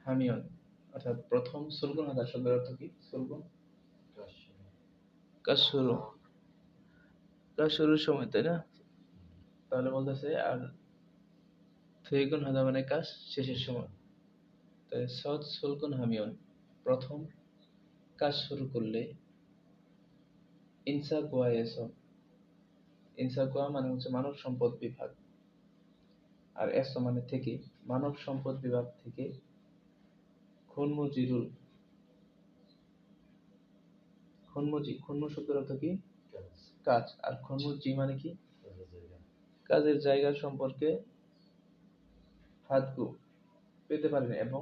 হামিয়ন, অর্থাৎ প্রথম সুলগুন হাদা শব্দের অর্থ কি? সুলগুন কাজ শুরু, কাজ শুরুর সময়, তাই না? তাহলে বলতেছে আর থুইগুন হাদা মানে কাজ শেষের সময়। তাই সৎ সুলগুন হামিয়ন, প্রথম কাজ শুরু করলে। ইনসা গোয়া এসব, ইনসা গোয়া মানে হচ্ছে মানব সম্পদ বিভাগ, আর এসো মানে থেকে, মানব সম্পদ বিভাগ থেকে। খুনমুজিরুল, খুনমুজি, খুনমু শব্দের অর্থ কি? কাজ। আর খুনমুজি মানে কি? কাজের জায়গা সম্পর্কে হাতগু পেতে পারেন, এবং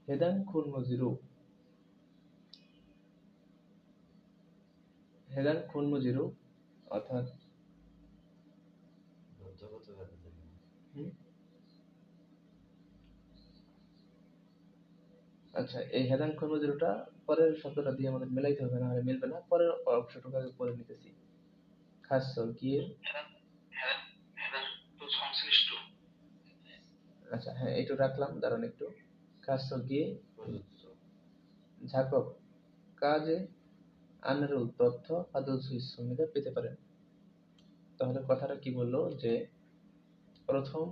হেদান খুনমুজিরু, হেদান খুনমুজিরু অর্থাৎ হুম, আচ্ছা, এই হেদান খুনমুজিরুটা পরের শব্দটা দিয়ে আমাদের মেলাইতে হবে, না হলে মিলবে না। পরের অংশটুকু আগে পরে নিতেছি। খাস গিয়ে, আচ্ছা হ্যাঁ, একটু রাখলাম, দাঁড়ান একটু। খাস গিয়ে ঝাঁকক কাজে আনারুল তথ্য আদল সুমিদা পেতে পারেন। তাহলে কথাটা কি বললো যে প্রথম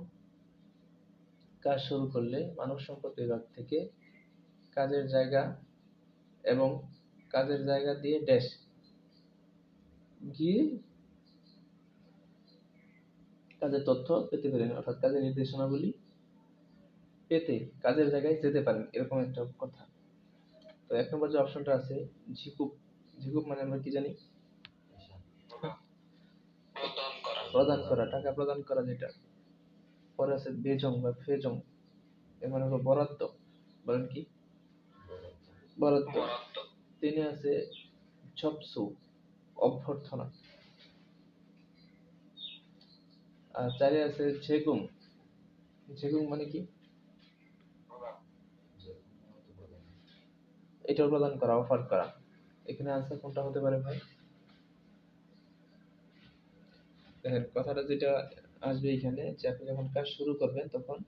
কাজ শুরু করলে মানব সম্পদ বিভাগ থেকে কাজের জায়গা এবং কাজের জায়গা দিয়ে ড্যাশ গিয়ে কাজের তথ্য পেতে পারেন, অর্থাৎ কাজের নির্দেশনাবলী পেতে কাজের জায়গায় যেতে পারেন, এরকম একটা কথা। তো এক নম্বর যে অপশনটা আছে ঝিকুক, ঝিকুক মানে আমরা কি জানি? প্রদান করা, টাকা প্রদান করা যেটা। পরে আছে বেজং বা ফেজং, এর মানে হলো বরাদ্দ। বলেন কি? বরাদ্দ। তিনে আছে ঝপসু, অভ্যর্থনা। আর চারে আছে ঝেগুং, ঝেগুং মানে কি? এটাও প্রদান করা, অফার করা। এখানে আনসার কোনটা হতে পারে ভাই? দেখেন কথাটা যেটা আসবে এখানে, যে আপনি যখন কাজ শুরু করবেন তখন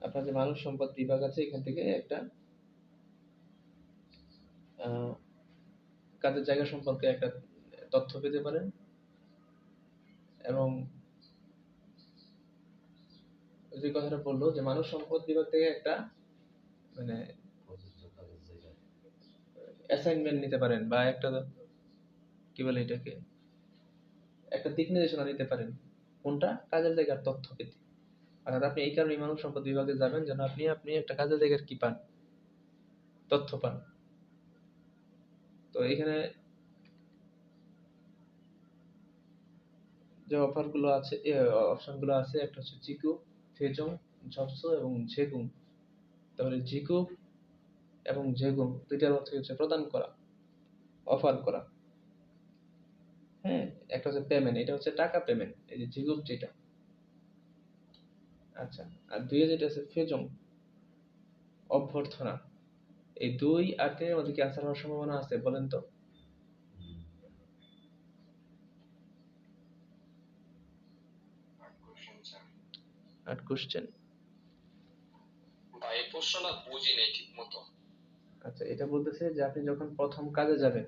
আপনার যে মানব সম্পদ বিভাগ আছে এখান থেকে একটা কাজের জায়গা সম্পর্কে একটা তথ্য পেতে পারেন, এবং যে কথাটা বললো যে মানব সম্পদ বিভাগ থেকে একটা মানে অ্যাসাইনমেন্ট নিতে পারেন, বা একটা কি বলে এটাকে, একটা দিক নির্দেশনা নিতে পারেন। কোনটা? কাজের জায়গার তথ্য পেতে। অর্থাৎ আপনি এই কারণে মানব সম্পদ বিভাগে যাবেন যেন আপনি আপনি একটা কাজের জায়গার কি পান? তথ্য পান। তো এখানে যে অফার গুলো আছে, অপশন গুলো আছে, একটা হচ্ছে জিকু, ফেজং, ঝপসো এবং ঝেগুং। তাহলে জিকু এবং জেগুং দুইটার অর্থ হচ্ছে প্রদান করা, অফার করা। হ্যাঁ, একটা হচ্ছে পেমেন্ট, এটা হচ্ছে টাকা পেমেন্ট, এই যে জিগুক যেটা। আচ্ছা, আর দুইয়ে যেটা আছে ফেজং, অভ্যর্থনা। এই দুই আর তিনের মধ্যে কি আনসার হওয়ার সম্ভাবনা আছে বলেন তো? আট কোশ্চেন ভাই, প্রশ্নটা বুঝি নাই ঠিক মতো। আচ্ছা, এটা বলতেছে যে আপনি যখন প্রথম কাজে যাবেন,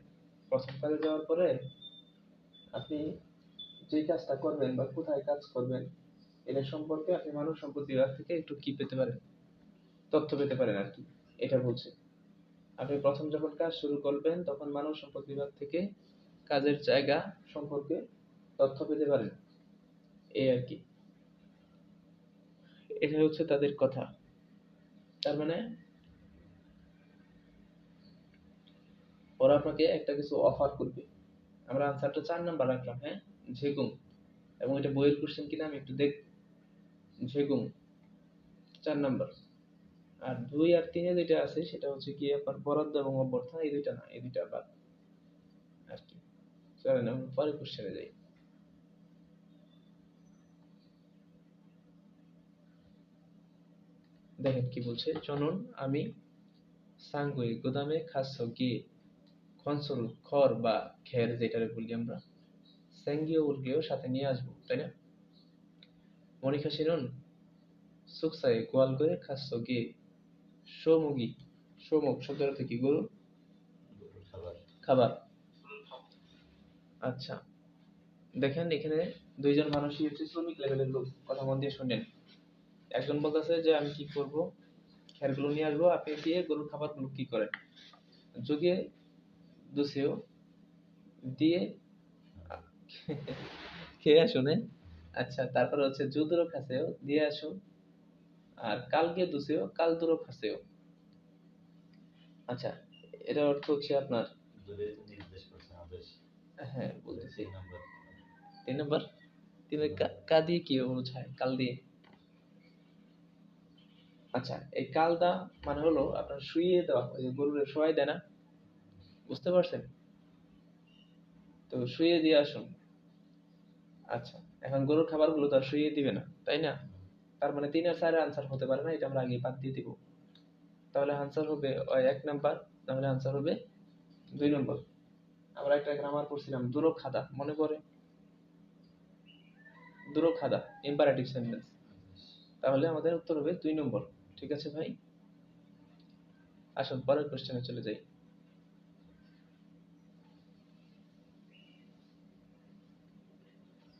প্রথম কাজে যাওয়ার পরে আপনি যে কাজটা করবেন বা কোথায় কাজ করবেন এটা সম্পর্কে আপনি মানব সম্পদ বিভাগ থেকে একটু কি পেতে পারেন? তথ্য পেতে পারেন আর কি, এটা বলছে। আপনি প্রথম যখন কাজ শুরু করবেন তখন মানব সম্পদ বিভাগ থেকে কাজের জায়গা সম্পর্কে তথ্য পেতে পারেন, এই আর কি। এটা হচ্ছে তাদের কথা। তার মানে ওরা আপনাকে একটা কিছু অফার করবে। আমরা আনসারটা 4 নাম্বার রাখলাম, হ্যাঁ, ঝেগুং। এবং এটা বইয়ের কোশ্চেন কিনা আমি একটু দেখ। ঝেগুং 4 নাম্বার। আর 2 আর 3 এ যেটা আছে সেটা হচ্ছে কি আপনার বরাদ্দ এবং অভ্যর্থনা, এই দুইটা না, এই দুইটা বাদ আর কি। চলেন আমরা পরের কোশ্চেনে যাই। দেখেন কি বলছে, চলুন আমি সাংগুই গুদামে খাদ্য গিয়ে খনসল খড় বা খের যেটারে বলি আমরা স্যাঙ্গিও উর্গেও সাথে নিয়ে আসবো, তাই না? মনিকা শিরন সুকসাই গোয়াল করে খাদ্য গিয়ে সমুগী, সমুগ শব্দের অর্থ কি? গরু খাবার। আচ্ছা, দেখেন এখানে দুইজন মানুষই হচ্ছে শ্রমিক লেভেলের লোক, কথা মন দিয়ে শুনেন। একজন বলতেছে যে আমি কি করব, খেরগুলো নিয়ে আসবো, আপনি দিয়ে গরুর খাবারগুলো কি করেন, যোগে দুসেও দিয়ে খেয়ে আসুন। আচ্ছা, তারপর হচ্ছে জুদুরো খাসেও দিয়ে আসুন, আর কালকে দুসেও কাল দুরো খাসেও। আচ্ছা, এটার অর্থ হচ্ছে আপনার, হ্যাঁ বলতেছি, 3 নম্বর, তিনের কা দিয়ে কি বোঝায়? কাল দিয়ে। আচ্ছা, এই কালদা মানে হলো আপনার শুইয়ে দেওয়া, ওই যে গরুরে শোয়াই দেয় না, বুঝতে পারছেন? তো শুইয়ে দিয়ে আসুন। আচ্ছা, এখন গরুর খাবারগুলো তো আর শুইয়ে দিবে না, তাই না? তার মানে 3 আর 4 এর আনসার হতে পারে না, এটা আমরা আগে বাদ দিয়ে দিব। তাহলে আনসার হবে ওই 1 নাম্বার, তাহলে আনসার হবে 2 নম্বর। আমরা একটা গ্রামার পড়ছিলাম দুরো খাদা, মনে পড়ে? দুরো খাদা ইম্পারেটিভ সেন্টেন্স, তাহলে আমাদের উত্তর হবে 2 নম্বর। ঠিক আছে ভাই, আসুন পরের কোশ্চেনে চলে যাই।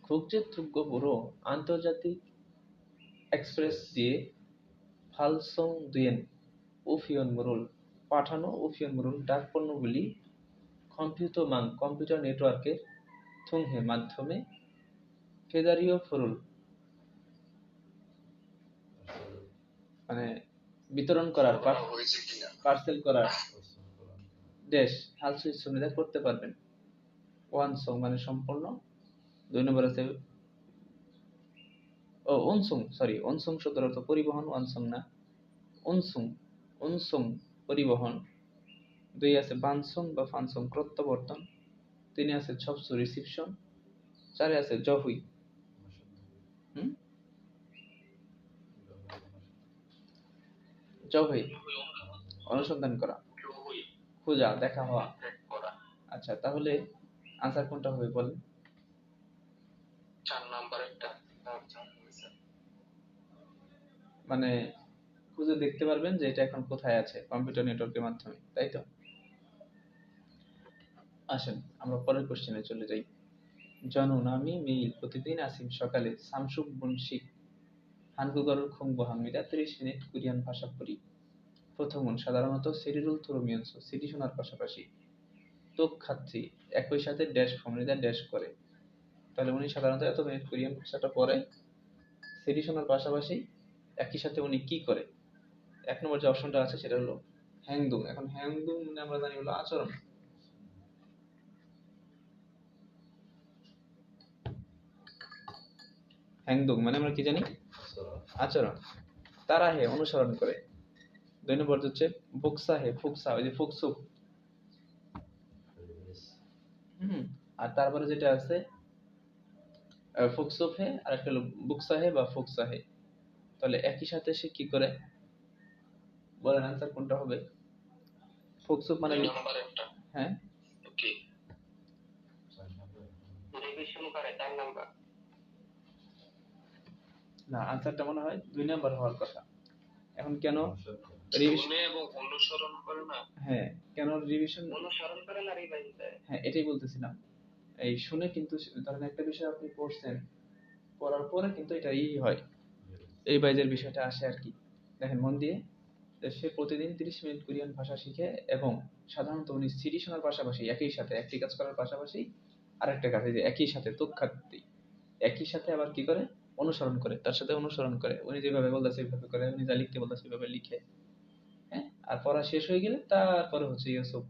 국제특급으로 আন্তর্জাতিক এক্সপ্রেস দিয়ে ফালসং-দুয়েন উফিয়নমুরুল পাঠানো উফিয়নমুরুল ডাক পণ্যগুলি কম্পিউটোমাং কম্পিউটার নেটওয়ার্কের থুংহে মাধ্যমে ফেদারিও ফুরুল মানে বিতরণ করার, পার্সেল করার দেশ হালসুই সুবিধা করতে পারবেন। ওয়ানসং মানে সম্পূর্ণ। 2 নম্বর আছে ও অনসুং, সরি, অনসুং শব্দের অর্থ পরিবহন, ওয়ানসং না, অনসুং, অনসুং পরিবহন। 2 আছে বানসং বা ফানসং প্রত্যাবর্তন। 3 আছে ছপসু রিসিপশন। 4 আছে জহুই, হুম, জহুই অনুসন্ধান করা, খোঁজা, দেখা হওয়া। আচ্ছা, তাহলে আনসার কোনটা হবে বলেন? 4 নাম্বারেরটা, মানে খুঁজে দেখতে পারবেন যে এটা এখন কোথায় আছে কম্পিউটার নেটওয়ার্কের মাধ্যমে, তাই তো? আসেন আমরা পরের কোশ্চেনে চলে যাই। জনন আমি মেইল প্রতিদিন আসিম সকালে সামসুক বুনশিক 한국어를 공부합니다. 30 মিনিট কোরিয়ান ভাষা পড়ি। প্রথমন সাধারণত সিরিরুল থুরুমিয়ন্স সিটি শোনার পাশাপাশি তোক খাচ্ছি একই সাথে ড্যাশ ভূমিকা ড্যাশ করে। তাহলে উনি সাধারণত এত মিনিট কোরিয়ান ভাষাটা পড়ে, সিটি শোনার পাশাপাশি একই সাথে উনি কি করে? 1 নম্বর যে অপশনটা আছে সেটা হলো হ্যাংদুং। এখন হ্যাংদুং মানে আমরা জানি হলো আচরণ। হ্যাংদুং মানে আমরা কি জানি? আচরণ। তারা হে অনুসরণ করে। 2 নম্বর হচ্ছে বুকসা হে ফুকসা, ওই যে ফুকসুক। হুম, আর তারপরে যেটা আছে ফুকসুক হে, আর একটা হলো বুকসা হে বা ফুকসা হে। তাহলে একই সাথে সে কি করে বলেন, আনসার কোনটা হবে? ফুকসুক মানে হ্যাঁ, ওকে, রিভিশন করে 4 নাম্বার। না, আনসারটা মনে হয় 2 নাম্বার হওয়ার কথা। এখন কেন রিভিশন এবং অনুসরণ করে না? হ্যাঁ, কেন রিভিশন অনুসরণ করে না রিভাইজ দেয়? হ্যাঁ, এটাই বলতেছিলাম। এই শুনে কিন্তু ধরেন একটা বিষয় আপনি পড়ছেন, পড়ার পরে কিন্তু এটা হয়, এই বাইজের বিষয়টা আসে আর কি। দেখেন মন দিয়ে, সে প্রতিদিন 30 মিনিট কোরিয়ান ভাষা শিখে এবং সাধারণত উনি সিডি শোনার পাশাপাশি একই সাথে একটি কাজ করার পাশাপাশি আরেকটা কাজ, এই যে একই সাথে তোক্ষার্থী, একই সাথে আবার কি করে অনুসরণ করে, তার সাথে অনুসরণ করে, উনি যেভাবে বলতেছে সেভাবে করে, উনি যা লিখতে বলতেছে সেভাবে লিখে। হ্যাঁ, আর পড়া শেষ হয়ে গেলে তারপরে হচ্ছে ইউসুফ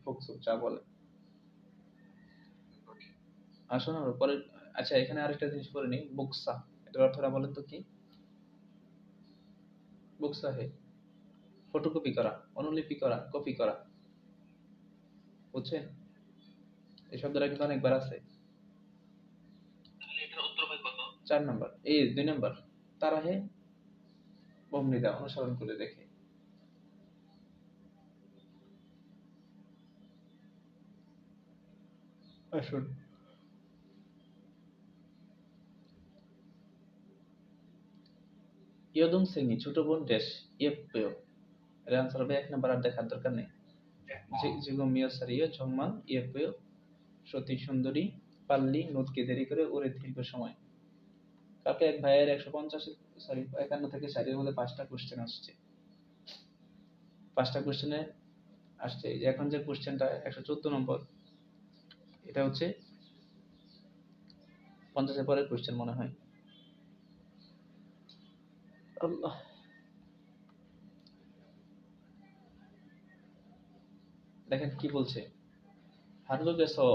ফোকসুপ যা বলে। আসুন আমরা পরে। আচ্ছা, এখানে আরেকটা জিনিস করে নি, বুকসা, এটার অর্থটা বলেন তো কি? বুকসা হে ফটোকপি করা, অনুলিপি করা, কপি করা, বুঝছেন? এই শব্দটা কিন্তু অনেকবার আছে। 4 নম্বর, এই 2 নম্বর, তারা হে বমনিদা অনুসরণ করে দেখে। আসুন ইয়দুং সেঙ্গি ছোট বোন ড্যাশ ইয়েপ্পেও এর आंसर হবে এক নাম্বার, আর দেখার দরকার নেই। জিগমিয়সারিও ঝংমান ইয়েপুয় সতী সুন্দরী পাল্লি নোদকে দেরি করে ওরে দীর্ঘ সময়। কালকে এক ভাইয়ের 51 থেকে 60 এর মধ্যে 5টা কোশ্চেন আসছে। 5টা কোশ্চেনে আসছে। এখন যে কোশ্চেনটা 114 নম্বর, এটা হচ্ছে 50 এর পরের কোশ্চেন মনে হয়। আল্লাহ, দেখেন কি বলছে। 한국에서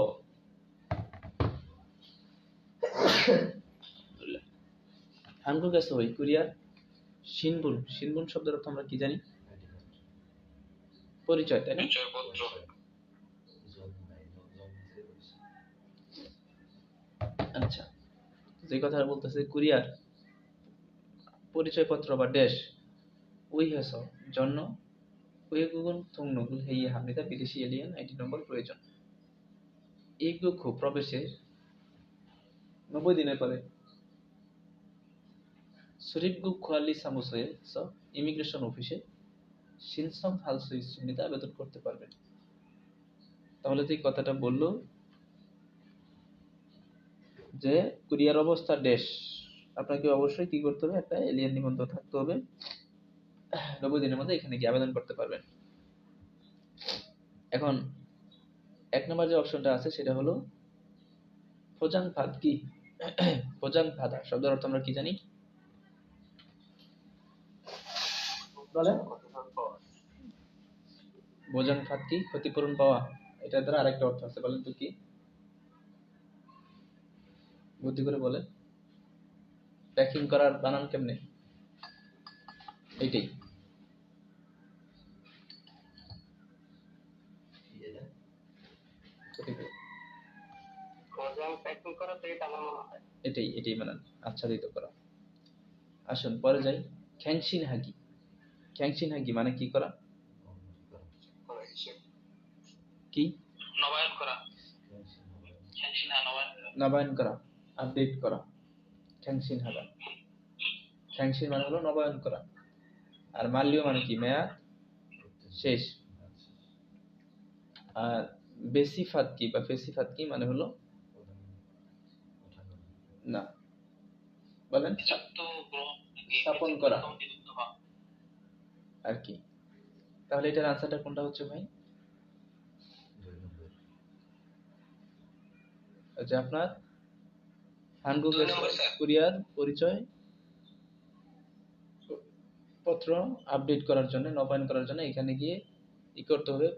한국에서 ওই কোরিয়ার 신분 শব্দের অর্থ আমরা কি জানি? পরিচয়, তাই না? আচ্ছা, যে কথা বলতেছে কোরিয়ার পরিচয়পত্র বা দেশ ওই হেস জন্য 외국은 등록을 해야 합니다. বিদেশি এলিয়েন আইডি নম্বর প্রয়োজন। 입국 후 প্রবেশের 90 দিনের পরে 출입국 관리 사무소에서 ইমিগ্রেশন অফিসে 신청할 수 있습니다. আবেদন করতে পারবেন। তাহলে যে কথাটা বললো যে কোরিয়ার অবস্থা দেশ, আপনাকে অবশ্যই কি করতে হবে? একটা এলিয়েন নিবন্ধন থাকতে হবে। 90 দিনের মধ্যে এখানে গিয়ে আবেদন করতে পারবেন। এখন এক নম্বর যে অপশনটা আছে সেটা হলো 포장받 কি? 포장받아 শব্দের অর্থ আমরা কি জানি? বলেন। পো장받 কি? ক্ষতিপূরণ পাওয়া। এটার দ্বারা আরেকটা অর্থ আছে, বলেন তো কি? বুদ্ধি করে বলেন। প্যাকিং করার বানান কেমনে? এইটাই। এটাই বানান, আচ্ছাদিত করা। আসুন পরে যাই। খ্যাংশিনহাগি। খ্যাংশিনহাগি মানে কি করা? কি? নবায়ন করা। নবায়ন করা, আপডেট করা। খ্যাংশিনহাগা। খ্যাংশিন মানে হলো নবায়ন করা, আর মাল্য মানে কি? মেয়াদ শেষ। আর বেসিফাত কি বা ফেসিফাত কি মানে হলো না, বলেন। স্থাপন করা আর কি। তাহলে এটার আনসারটা কোনটা হচ্ছে ভাই? যে আপনার হানগুকে কোরিয়ার পরিচয় পত্র আপডেট করার জন্য, নবায়ন করার জন্য এখানে গিয়ে ই করতে হবে,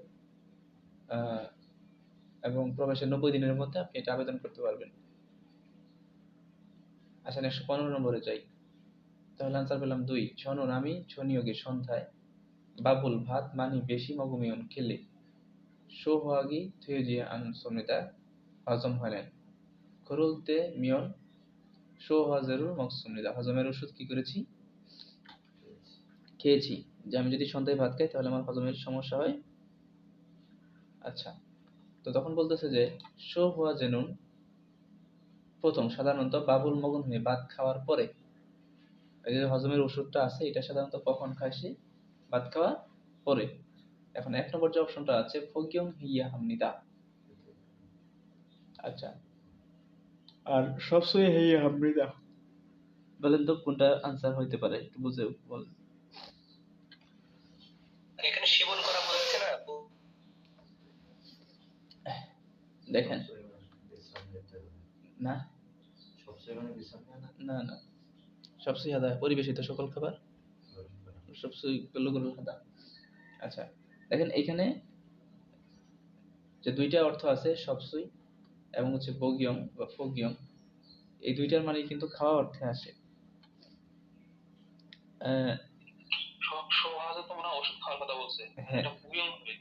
এবং প্রবেশের 90 দিনের মধ্যে আপনি এটা আবেদন করতে পারবেন। আচ্ছা, 115 নম্বরে যাই। তাহলে আনসার পেলাম 2। 저는 আমি 저녁에 সন্ধ্যায় বাবুল ভাত 많이 বেশি 먹으면 খেলে 소화가 되지 않습니다. হজম হয় না। 그럴 때면 소화제를 먹습니다. হজমের ওষুধ কি করেছি? খেয়েছি। যে আমি যদি সন্ধ্যায় ভাত খাই তাহলে আমার হজমের সমস্যা হয়। আচ্ছা, তো তখন বলতেছে যে সোহওয়াজেনুন প্রথম সাধারণত বাবুল মগন হয়ে ভাত খাওয়ার পরে। এই যে হজমের ওষুধটা আছে এটা সাধারণত কখন খায় সে? ভাত খাওয়ার পরে। এখন এক নম্বর যে অপশনটা আছে ফকিয়ং হিয়া হামনিদা। আচ্ছা, আর সবসময় হিয়া হামনিদা, বলেন তো কোনটা আনসার হইতে পারে? একটু বুঝে বল। এখানে সেবন করা বলেছে না, দেখেন না, না না, সবচেয়ে হাদা পরিবেশিত সকল খাবার সবচেয়ে গল্লগুলো হাদা। আচ্ছা, দেখেন এখানে যে দুইটা অর্থ আছে সবচেয়ে এবং হচ্ছে বগিয়ং বা ফগিয়ং, এই দুইটার মানে কিন্তু খাওয়া অর্থে আসে।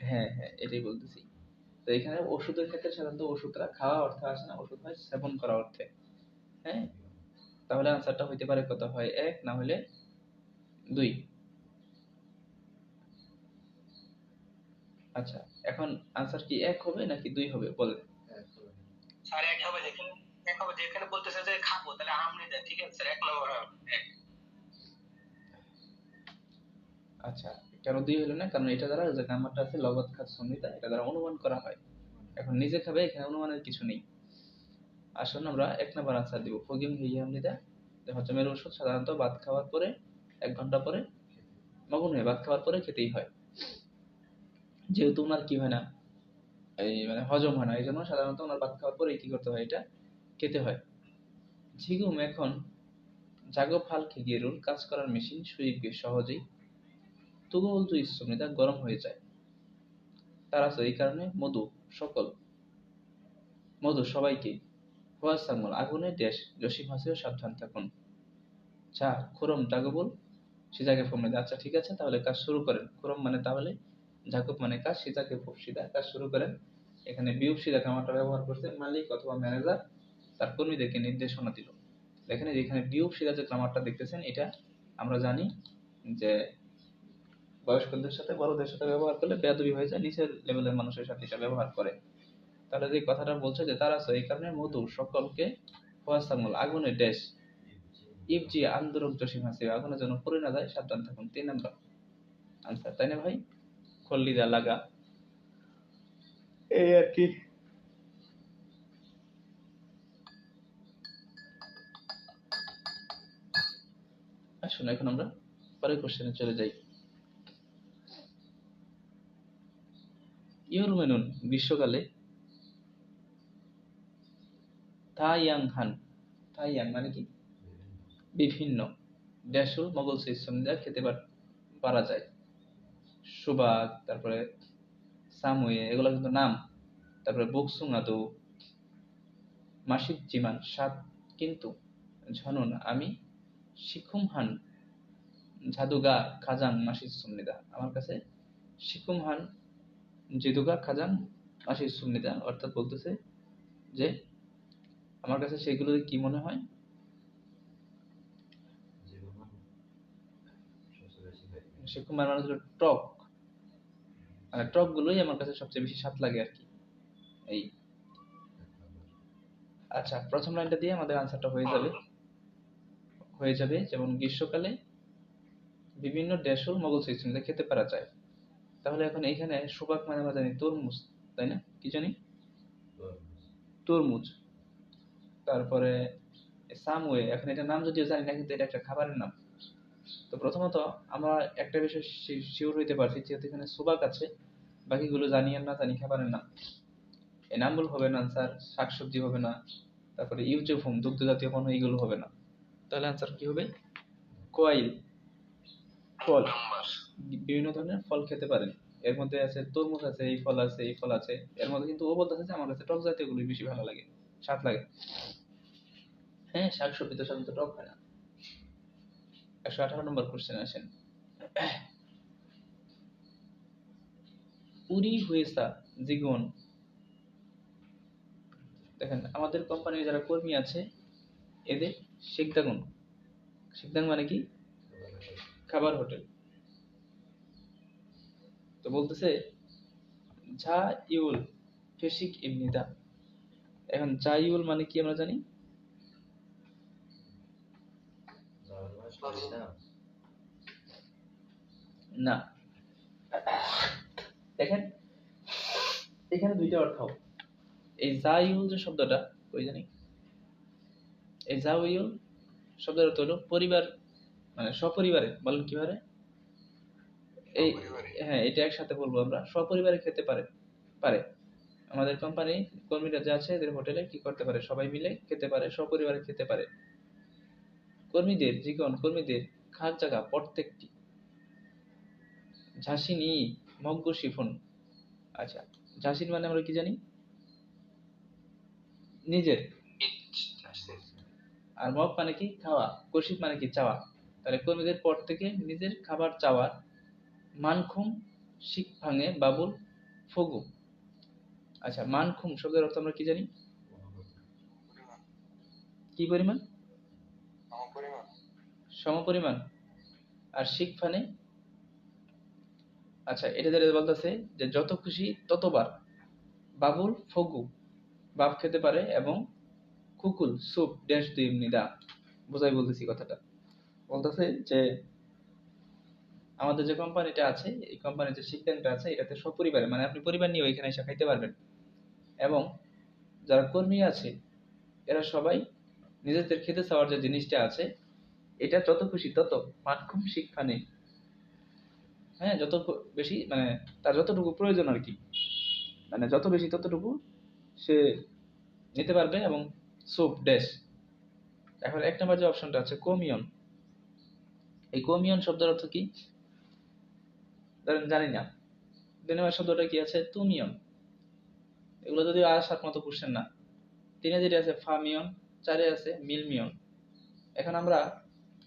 হ্যাঁ হ্যাঁ, এটাই বলতেছি। তো এখানে ওষুধের ক্ষেত্রে সাধারণত ওষুধটা খাওয়া অর্থে আসে না, ওষুধ হয় সেবন করা অর্থে। হ্যাঁ, তাহলে আনসারটা হইতে পারে কত? হয় 1 না হলে 2। আচ্ছা, এখন আনসার কি 1 হবে নাকি 2 হবে বলেন? স্যার 1 হবে, যেখানে 1 হবে, যেখানে বলতেছে যে খাবো, তাহলে আমনে ঠিক আছে স্যার, 1 নম্বর হবে 1। আচ্ছা, কেন 2 হলো না? কারণ এটা দ্বারা যে গ্রামারটা আছে লগত খাত সন্নিধা, এটা দ্বারা অনুমান করা হয়। এখন নিজে খাবে, এখানে অনুমানের কিছু নেই। আসুন আমরা 1 নাম্বার আনসার দিব। ফগিং হিয়ামনিদা হজমের ওষুধ সাধারণত ভাত খাওয়ার পরে 1 ঘন্টা পরে মগন হয়ে ভাত খাওয়ার পরে খেতেই হয়। যেহেতু ওনার কি হয় না, এই মানে হজম হয় না, এই জন্য সাধারণত ওনার ভাত খাওয়ার পরেই কি করতে হয়, এটা খেতে হয়। 지금 এখন 작업할 기계로 কাজ করার মেশিন 수입이 সহজেই 뜨거울 수 있습니다. গরম হয়ে যায়। 따라서 এই কারণে মধু সবাইকে হোয়াটসঅ্যাপ আগুনে ড্যাশ 조심하세요 সাবধান থাকুন। 자 그럼 작업을 시작해 봅니다. আচ্ছা ঠিক আছে, তাহলে কাজ শুরু করেন। 그럼 মানে তাহলে, জাকব মানে কাজ, সিজাকে 봅시다 কাজ শুরু করেন। এখানে বিউপসিদা গ্রামারটা ব্যবহার করছে মালিক অথবা ম্যানেজার তার কর্মীদেরকে নির্দেশনা দিল। দেখেন এখানে বিউপসিদা যে গ্রামারটা দেখতেছেন, এটা আমরা জানি যে বয়স্কদের সাথে বড়দের সাথে ব্যবহার করলে বেয়াদবি হয়ে যায়, নিচের লেভেলের মানুষের সাথে এটা ব্যবহার করে। তাহলে যে কথাটা বলছে যে তারা এই কারণে মধু সকলকে হোয়াটসঅ্যাপ আগুনে ড্যাশ ইবজি আন্দোলন 조심하세요 আগুনের জন্য পড়ে না যায় সাবধান থাকুন। 3 নাম্বার আনসার, তাই না ভাই? খল্লিদা লাগা, এই আর কি। আসুন এখন আমরা পরের কোশ্চেনে চলে যাই। ইয়রমেনুন গ্রীষ্মকালে থাইয়াংহান, থাইয়াং মানে কি বিভিন্ন, ড্যাশুল মোগল সিস্টেম যা খেতে পারা যায়। সুবাক, তারপরে সামুয়ে, এগুলো কিন্তু নাম। তারপরে বকসুঙাদু, মাসিক জিমান সাত, কিন্তু ঝনন আমি শিখুমহান জাদুগা খাজাং মাসিক সুমনিদা, আমার কাছে শিখুমহান জাদুগা খাজাং মাসিক সুমনিদা, অর্থাৎ বলতেছে যে আমার কাছে সেগুলো কি মনে হয়, শিখুমহান মানে হলো টক, মানে টক গুলোই আমার কাছে সবচেয়ে বেশি স্বাদ লাগে আর কি, এই। আচ্ছা প্রথম লাইনটা দিয়ে আমাদের আনসারটা হয়ে যাবে যেমন গ্রীষ্মকালে বিভিন্ন ড্যাশুল মোগল সিস্টেম খেতে পারা যায়। তাহলে এখন এইখানে সুবাক মানে আমরা জানি তরমুজ, তাই না? কি জানি? তরমুজ। তারপরে সামওয়ে, এখন এটা নাম যদিও জানি না, কিন্তু এটা একটা খাবারের নাম। তো প্রথমত আমরা একটা বিষয় শিওর হইতে পারছি, যেহেতু এখানে সুবাক আছে, বাকিগুলো জানি আর না জানি খাবারের নাম, এই নামগুলো হবে না আনসার। শাকসবজি হবে না, তারপরে ইউজেফুম দুগ্ধ জাতীয় পণ্য, এইগুলো হবে না। তাহলে আনসার কি হবে? কোয়াইল, ফল, বিভিন্ন ধরনের ফল খেতে পারেন। এর মধ্যে আছে তরমুজ আছে, এই ফল আছে, এই ফল আছে। এর মধ্যে কিন্তু ও বলতেছে যে আমার কাছে টক জাতীয় গুলোই বেশি ভালো লাগে, স্বাদ লাগে। হ্যাঁ, শাকসবজি তো সাধারণত টক হয় না। 118 নম্বর কোশ্চেন আসেন। উরি হুয়েসা জিগন, দেখেন আমাদের কোম্পানির যারা কর্মী আছে এদের শিকদাগুন, শিকদাং মানে কি খাবার হোটেল। তো বলতেছে ঝা ইউল ফেসিক ইমনিদা, এখন ঝা ইউল মানে কি আমরা জানি না। দেখেন এখানে দুইটা অর্থ। এই জাইউল যে শব্দটা, ওই জানি এই জাউল শব্দের অর্থ হলো পরিবার, মানে সপরিবারে, বলেন কিভাবে এই, হ্যাঁ এটা একসাথে বলবো আমরা, সপরিবারে খেতে পারে পারে আমাদের কোম্পানি কর্মীরা যে আছে এদের হোটেলে কি করতে পারে, সবাই মিলে খেতে পারে, সপরিবারে খেতে পারে। কর্মীদের জীবন, কর্মীদের খার জায়গা প্রত্যেকটি ঝাঁসিনি মগ্গ শিফন। আচ্ছা ঝাঁসিন মানে আমরা কি জানি নিজের, আর মগ মানে কি খাওয়া, কশিফ মানে কি চাওয়া। তাহলে কর্মীদের পর থেকে নিজের খাবার চাওয়ার মানখুম শিখ ভাঙে বাবুল ফগু। আচ্ছা মানখুম শব্দের অর্থ আমরা কি জানি, কি পরিমাণ, সমপরিমাণ। আর শিখ ফানে, আচ্ছা এটা যেটা বলতেছে যে যত খুশি ততবার, বাবুল ফগু বাপ খেতে পারে, এবং কুকুল সুপ ড্যাশ দুই নিদা, বোঝাই বলতেছি কথাটা। বলতেছে যে আমাদের যে কোম্পানিটা আছে, এই কোম্পানির যে শিক্ষাটা আছে, এটাতে সপরিবারে মানে আপনি পরিবার নিয়ে এখানে এসে খাইতে পারবেন। এবং যারা কর্মী আছে এরা সবাই নিজেদের খেতে চাওয়ার যে জিনিসটা আছে, এটা যত খুশি তত মানক্ষম শিক্ষা নেই। হ্যাঁ, যত বেশি মানে তার যতটুকু প্রয়োজন আর কি, মানে যত বেশি ততটুকু সে নিতে পারবে। এবং সুপ ড্যাশ। এখন এক নম্বর যে অপশনটা আছে কোমিয়ন, এই কোমিয়ন শব্দের অর্থ কি ধরেন জানি না। দুই নম্বর শব্দটা কি আছে তুমিয়ন। এগুলো যদিও আসার মতো কোশ্চেন না। তিনে যেটা আছে ফামিয়ন, চারে আছে মিলমিয়ন। এখন আমরা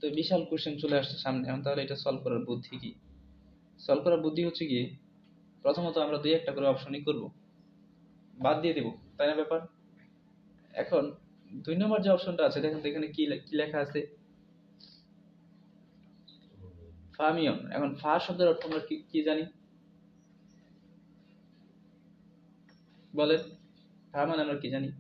তো বিশাল কোশ্চেন চলে আসছে সামনে, এখন তাহলে এটা সলভ করার বুদ্ধি কি? সলভ করার বুদ্ধি হচ্ছে কি, প্রথমত আমরা দুই একটা করে অপশনই করব, বাদ দিয়ে দিব, তাই না ব্যাপার? এখন দুই নম্বর যে অপশনটা আছে দেখেন তো এখানে কি কি লেখা আছে, ফামিয়ন। এখন ফা শব্দের অর্থ আমরা কি কি জানি বলেন? ফা মানে আমরা কি জানি?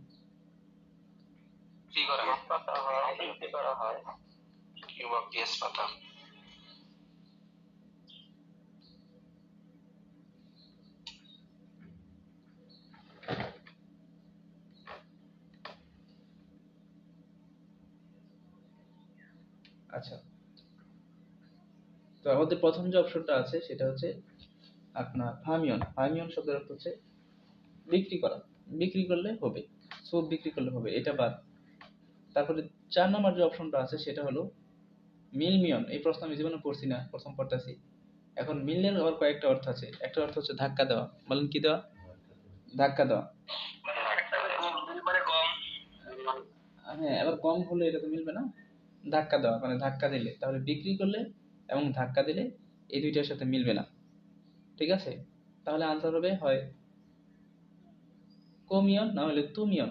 আচ্ছা, তো আমাদের প্রথম যে অপশনটা আছে সেটা হচ্ছে আপনার ফামিয়ন। ফামিয়ন শব্দের অর্থ হচ্ছে বিক্রি করা, বিক্রি করলে হবে, সব বিক্রি করলে হবে, এটা বাদ। তারপরে চার নম্বর যে অপশনটা আছে সেটা হলো মিলমিয়ন। এই প্রশ্ন আমি জীবনে পড়ছি না, প্রথম পড়তেছি। এখন মিলের আবার কয়েকটা অর্থ আছে। একটা অর্থ হচ্ছে ধাক্কা দেওয়া। বলেন কি দেওয়া? ধাক্কা দেওয়া। হ্যাঁ, এবার কম হলে এটা তো মিলবে না। ধাক্কা দেওয়া মানে ধাক্কা দিলে, তাহলে বিক্রি করলে এবং ধাক্কা দিলে এই দুইটার সাথে মিলবে না। ঠিক আছে, তাহলে আনসার হবে হয় কোমিয়ন না হলে তুমিয়ন।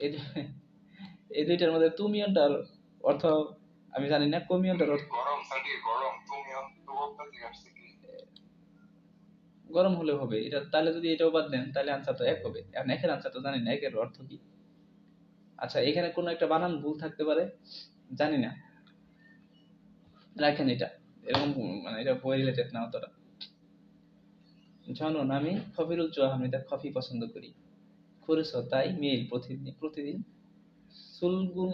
এই এই দুইটার মধ্যে তুমিয়নটার অর্থ আমি জানি না, কোমিয়নটার অর্থ গরম হলে হবে এটা। তাহলে যদি এটাও বাদ দেন তাহলে আনসার তো এক হবে। এখন একের আনসার তো জানি না, একের অর্থ কি। আচ্ছা, এখানে কোনো একটা বানান ভুল থাকতে পারে, জানি না, রাখেন এটা এরকম, মানে এটা বই রিলেটেড না অতটা। জানুন আমি খবিরুল চৌহামিদা কফি পছন্দ করি, করেছ তাই মেল প্রতিদিন প্রতিদিন সুলগুন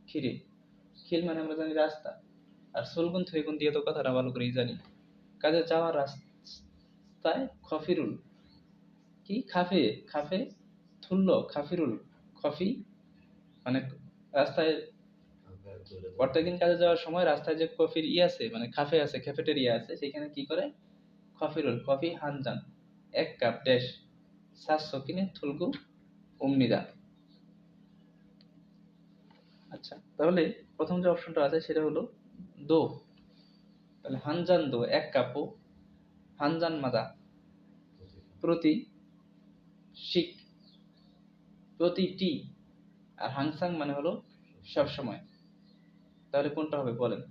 খিরে। খিল মানে আমরা জানি রাস্তা, আর সুলগুন থইগুন দিয়ে তো কথাটা ভালো করেই জানি। কাজে যাওয়ার রাস্তায় খফিরুল কি খাফে, খাফে থুল্ল খাফিরুল কফি মানে রাস্তায় প্রত্যেকদিন কাজে যাওয়ার সময় রাস্তায় যে কফির ই আছে মানে কাফে আছে, ক্যাফেটেরিয়া আছে, সেখানে কি করে কফিরুল কফি হানজান এক কাপ ড্যাশ সাতশো কিনে থুলকু উমনিদা। আচ্ছা, তাহলে প্রথম যে অপশনটা আছে সেটা হলো দো। তাহলে হানজান দো এক কাপও, হানজান মাদা প্রতি, শিক প্রতিটি, আর হাংসাং মানে হলো সব সময়। তাহলে কোনটা হবে বলেন?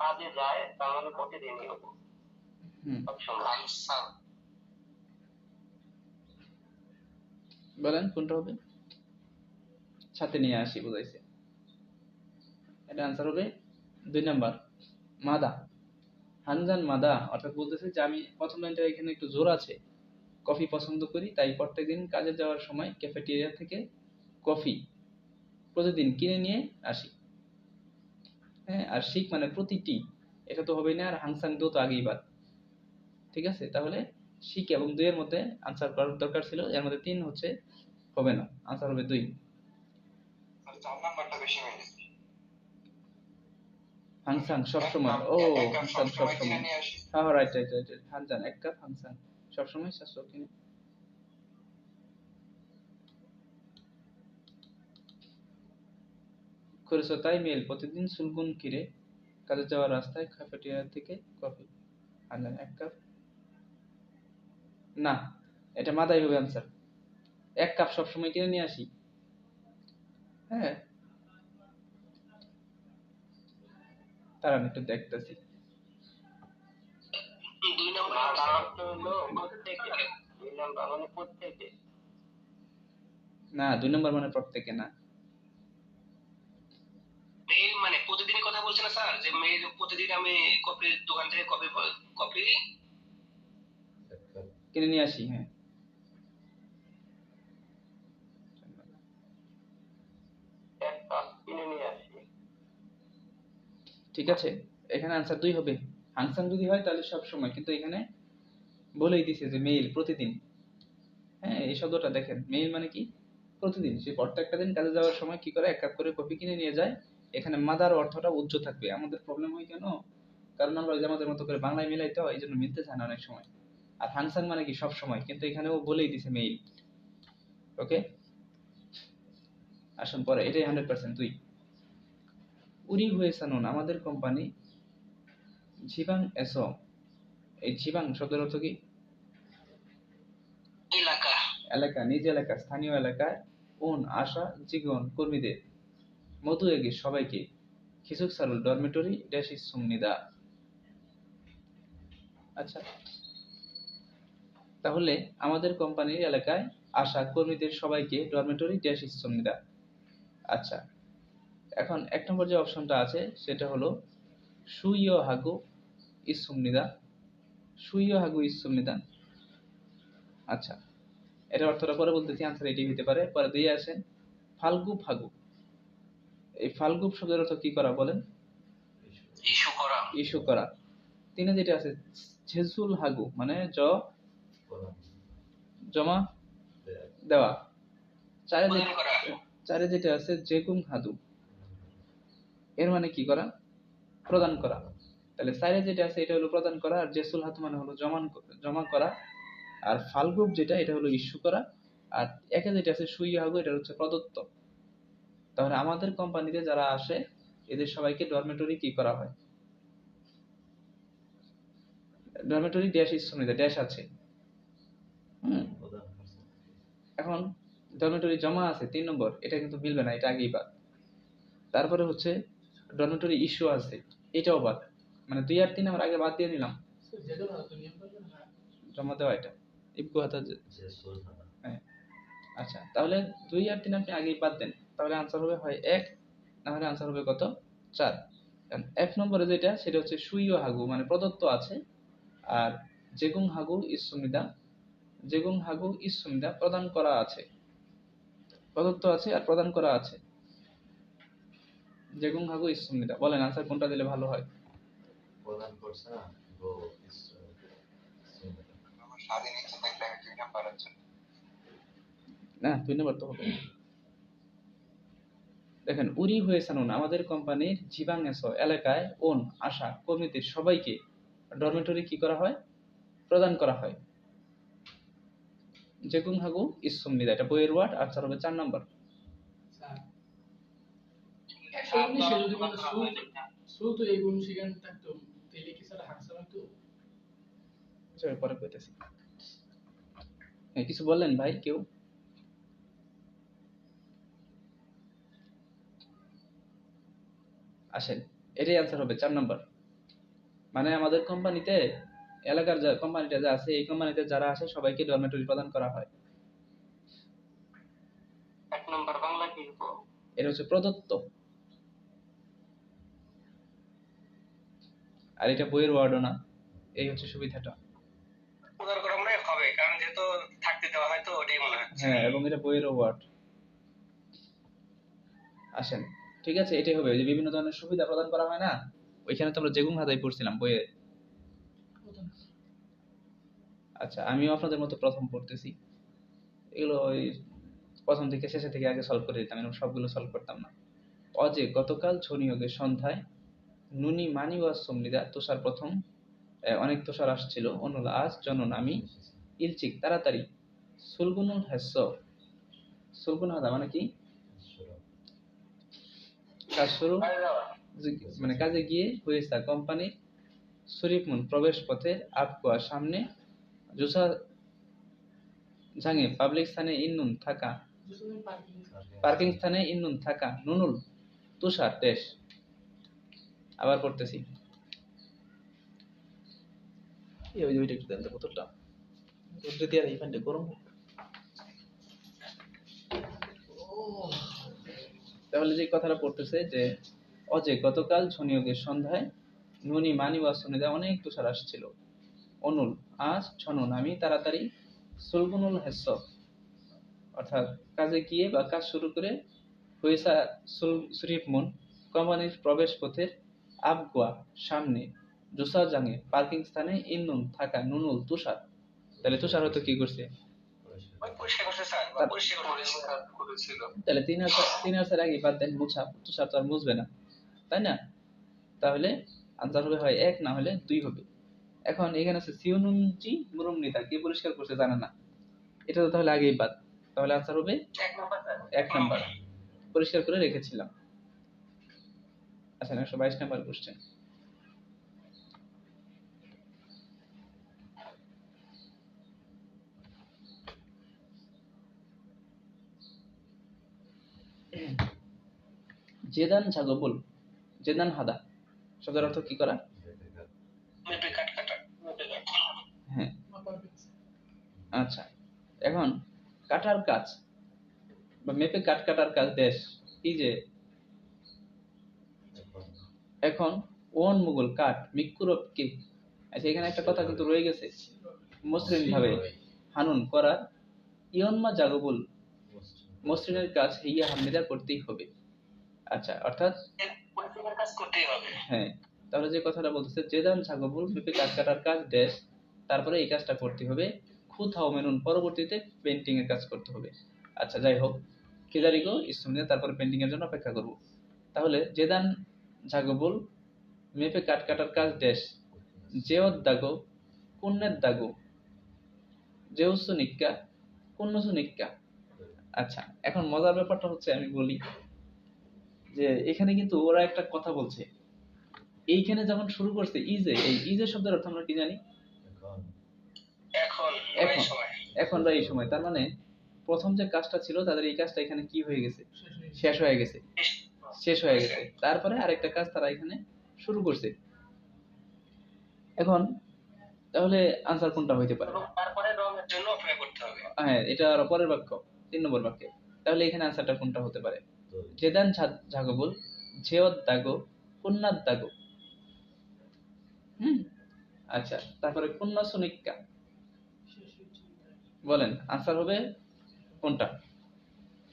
কাজে যায় তার মানে প্রতিদিনই হবো। বলেন কোনটা হবে? সাথে নিয়ে আসি বুঝাইছে। এটা আনসার হবে দুই নাম্বার মাদা। হানজান মাদা অর্থাৎ বলতেছে যে আমি প্রথম লাইনটা এখানে একটু জোর আছে, কফি পছন্দ করি তাই প্রত্যেকদিন কাজে যাওয়ার সময় ক্যাফেটেরিয়া থেকে কফি প্রতিদিন কিনে নিয়ে আসি। হ্যাঁ, আর শিখ মানে প্রতিটি, এটা তো হবেই না, আর হাংসাং দো তো আগেই বাদ। ঠিক আছে, তাহলে শিখ এবং দুই এর মধ্যে আনসার করার দরকার ছিল, এর মধ্যে তিন হচ্ছে হবে না, আনসার হবে দুই। হাংসাং সবসময়, ও হাংসাং সবসময়, হ্যাঁ রাইট রাইট রাইট, হানজান এক কাপ হাংসাং সবসময় 700 কিনে। করেছো তাই মেল প্রতিদিন সুলগুন কিরে, কাজে যাওয়ার রাস্তায় ক্যাফেটেরিয়া থেকে কফি আনলেন এক কাপ। না, এটা মাদাই হবে আনসার, এক কাপ সবসময় কিনে নিয়ে আসি। হ্যাঁ, তার আমি একটু দেখতেছি। না, দুই নম্বর মানে প্রত্যেকে না, না স্যার যে মেয়ের প্রতিদিন আমি কফির দোকান থেকে কফি কিনে নিয়ে আসি। হ্যাঁ, কিনে নিয়ে আসি। ঠিক আছে, এখানে আনসার 2 হবে। হাংসাং যদি হয় তাহলে সব সময়, কিন্তু এখানে বলেই দিছে যে মেইল প্রতিদিন। হ্যাঁ, এই শব্দটা দেখেন, মেইল মানে কি প্রতিদিন। সে প্রত্যেকটা দিন কাজে যাওয়ার সময় কি করে, এক কাপ করে কফি কিনে নিয়ে যায়। এখানে মাদার অর্থটা উজ্জ্ব থাকবে। আমাদের প্রবলেম হয় কেন, কারণ আমরা ওই যে আমাদের মতো করে বাংলায় মিলাই তো, এই জন্য মিলতে চায় না অনেক সময়। আর হাংসাং মানে কি সব সময়, কিন্তু এখানেও বলেই দিছে মেইল। ওকে, আসুন পরে, এটাই 100% 2। উরি হুয়েসানুন, আমাদের কোম্পানি জিবাং এসো। এই জিবাং শব্দের অর্থ কি? এলাকা, এলাকা, নিজ এলাকা, স্থানীয় এলাকায়। ওন আশা জীবন কর্মীদের, মধু এগে সবাইকে, খিসুক সারুল ডরমিটরি ড্যাশ ইসুমনিদা। আচ্ছা, তাহলে আমাদের কোম্পানির এলাকায় আসা কর্মীদের সবাইকে ডরমিটরি ড্যাশ ইসুমনিদা। আচ্ছা, এখন 1 নম্বর যে অপশনটা আছে সেটা হলো সুইয় হাগু ইসুমনিদা। সুইয় হাগু ইসুমনিদা। আচ্ছা, এটার অর্থটা পরে বলতেছি, আনসার এটি হতে পারে। পরে দিয়ে আসেন ফাল্গু ফাগু। এই ফাল্গু শব্দের অর্থ কি করা বলেন? ইস্যু করা, ইস্যু করা। 3 যেটা আছে ঝেসুল হাগু, মানে জমা দেওয়া। 4 যেটা আছে জেগুং হাদু, এর মানে কি করা, প্রদান করা। তাহলে 4 যেটা আছে এটা হলো প্রদান করা, আর জেসুল হাতু মানে হলো জমা করা, আর ফাল্গুব যেটা এটা হলো ইস্যু করা, আর একে যেটা আছে সুইয়া হাগু এটা হচ্ছে প্রদত্ত। তাহলে আমাদের কোম্পানিতে যারা আসে এদের সবাইকে ডরমেটরি কি করা হয়? ডরমেটরি ড্যাশ ইসুমনিদা, ড্যাশ আছে। এখন ডরমেটরি জমা আছে 3 নম্বর, এটা কিন্তু মিলবে না, এটা আগেই বাদ। তারপরে হচ্ছে ডরমেটরি ইস্যু আছে, এটাও বাদ। মানে 2 আর 3 আমরা আগে বাদ দিয়ে নিলাম। জমা দেওয়া, এটা ইবকু হাতা। হ্যাঁ, আচ্ছা, তাহলে 2 আর 3 আপনি আগেই বাদ দেন, তাহলে আনসার হবে হয় 1, না হলে আনসার হবে কত 4। 1 নম্বরে যেটা সেটা হচ্ছে সুইও হাগু, মানে প্রদত্ত আছে। আর জেগুং হাগু ইসুমিদা, জেগুং হাগু ইসুমিদা প্রদান করা আছে। প্রদত্ত আছে আর প্রদান করা আছে। জেগুং হাগু ইসুমিদা। বলেন আনসার কোনটা দিলে ভালো হয়? প্রদান করছে না গো আমার শাড়ি নিচে দেখলে 2 নাম্বার আছে না, 2 নম্বর তো হবে। দেখেন, উরি হুয়েসানুন, আমাদের কোম্পানির জিবাং এসো এলাকায় ওন আশা কর্মীদের সবাইকে ডরমেটরি কি করা হয়, প্রদান করা হয়। জেগুং হাগু ইসুমিদা, এটা বইয়ের ওয়ার্ড। আনসার হবে 4 নম্বর। পরে কইতেছি। কিছু বললেন ভাই কেউ? আসেন, এটাই আনসার হবে 4 নম্বর। মানে আমাদের কোম্পানিতে, এলাকার যা কোম্পানিটা যা আছে, এই কোম্পানিতে যারা আসে সবাইকে ডরমেটরি প্রদান করা হয়। 1 নম্বর বাংলা কি হবে? এটা হচ্ছে প্রদত্ত, আর এটা বইয়ের ওয়ার্ডও না। এই হচ্ছে সুবিধাটা। উদার করা মনে হবে, কারণ যেহেতু থাকতে দেওয়া হয় তো ওটাই মনে হচ্ছে। হ্যাঁ, এবং এটা বইয়ের ওয়ার্ড। আসেন, ঠিক আছে, এটাই হবে। ওই যে বিভিন্ন ধরনের সুবিধা প্রদান করা হয় না, ওইখানে তো আমরা জেগুং হাদাই পড়ছিলাম বইয়ে। আচ্ছা, আমিও আপনাদের মতো প্রথম পড়তেছি। এগুলো ওই প্রথম থেকে শেষে থেকে আগে সলভ করে দিতাম, এরকম সবগুলো সলভ করতাম না। অজে গতকাল ছনিয়োগের সন্ধ্যায় নুনি মানি ওয়াজ সমনিদা, তুষার প্রথম অনেক তুষার আসছিল। অনুল আজ জনন আমি ইলচিক তাড়াতাড়ি। সুলগুনুল হেস্য, সুলগুন হাদা মানে কি, কাজ শুরু, মানে কাজে গিয়ে হয়েছে কোম্পানির শরীফমুন প্রবেশ পথের আবকুয়ার সামনে, জুসা জাঙে পাবলিক স্থানে ইন্নুন থাকা, পার্কিং স্থানে ইন্নুন থাকা, নুনুল তুষার দেশ। আবার পড়তেছি, এই ওইটা একটু দেন তো বোতলটা, যদি আর ইভেন্টে গরম। তাহলে যে কথাটা পড়তেছে যে অজে গতকাল ছনিয়োগের সন্ধ্যায় নুনি মানি ওয়াসনিদা অনেক তুষার আসছিল। অনুল আজ ছনুন আমি তাড়াতাড়ি সুলগুনুল হেস্য অর্থাৎ কাজে গিয়ে বা কাজ শুরু করে হুইসা সুরিফমুন কোম্পানির প্রবেশ পথের আবগুয়া সামনে জুসাজাংয়ে পার্কিং স্থানে ইন্নুন থাকা নুনুল তুষার। তাহলে তুষার হয়তো কি করছে? ওই পরিষ্কার করছে স্যার, বা পরিষ্কার করেছিল। তাহলে তিন আর চার আগে বাদ দেন, মুছা তুষার তো আর মুছবে না, তাই না? তাহলে আনসার হবে হয় এক, না হলে দুই হবে। এখন এখানে আছে সিউনুনজি মুরুমনিতা, কে পরিষ্কার করছে জানা না, এটা তো তাহলে আগেই বাদ। তাহলে আনসার হবে এক নাম্বার, পরিষ্কার করে রেখেছিলাম। আচ্ছা 122 নাম্বার কোশ্চেন। জেদান ঝাগবুল জেদান হাদা শব্দের অর্থ কি করা? মেপে কাট কাটা, মেপে কাট। হ্যাঁ, আচ্ছা এখন কাটার কাজ বা মেপে কাট কাটার কাজ দেশ এই যে এখন ওন মুঘল কাট মিকুরব কে। আচ্ছা এখানে একটা কথা কিন্তু রয়ে গেছে, মসৃণ ভাবে হানুন করা ইয়নমা জাগবুল মসৃণের কাজ হিয়া হামনিদা করতেই হবে। আচ্ছা অর্থাৎ পরিষ্কার কাজ করতেই হবে। হ্যাঁ, তাহলে যে কথাটা বলতেছে জেদান ঝাগবুল মেপে কাট কাটার কাজ দেশ, তারপরে এই কাজটা করতে হবে খুথাও মেনুন পরবর্তীতে পেন্টিং এর কাজ করতে হবে। আচ্ছা যাই হোক, কেদারিগো ইসুমিয়া তারপরে পেন্টিং এর জন্য অপেক্ষা করব। তাহলে জেদান ঝাগবুল মেপে কাট কাটার কাজ দেশ জেওত দাগো কুন্নের দাগো জেউসু নিক্কা কুন্নসু নিক্কা। আচ্ছা এখন মজার ব্যাপারটা হচ্ছে আমি বলি যে এখানে কিন্তু ওরা একটা কথা বলছে, এইখানে যখন শুরু করছে ইজে, এই ইজে শব্দের অর্থ আমরা কি জানি? এখন এখন এই সময় এখন বা এই সময়, তার মানে প্রথম যে কাজটা ছিল তাদের এই কাজটা এখানে কি হয়ে গেছে? শেষ হয়ে গেছে, শেষ হয়ে গেছে। তারপরে আরেকটা কাজ তারা এখানে শুরু করছে। এখন তাহলে আনসার কোনটা হইতে পারে? এবং তারপরে রঙের জন্য অপেক্ষা করতে হবে। হ্যাঁ, এটা আর পরের বাক্য, 3 নম্বর বাক্যে। তাহলে এখানে আনসারটা কোনটা হতে পারে? জেদান ঝাগবুল ঝেওত দাগো কুন্নাত দাগো। হুম, আচ্ছা তারপরে কুন্না সুনিক্কা, বলেন আনসার হবে কোনটা?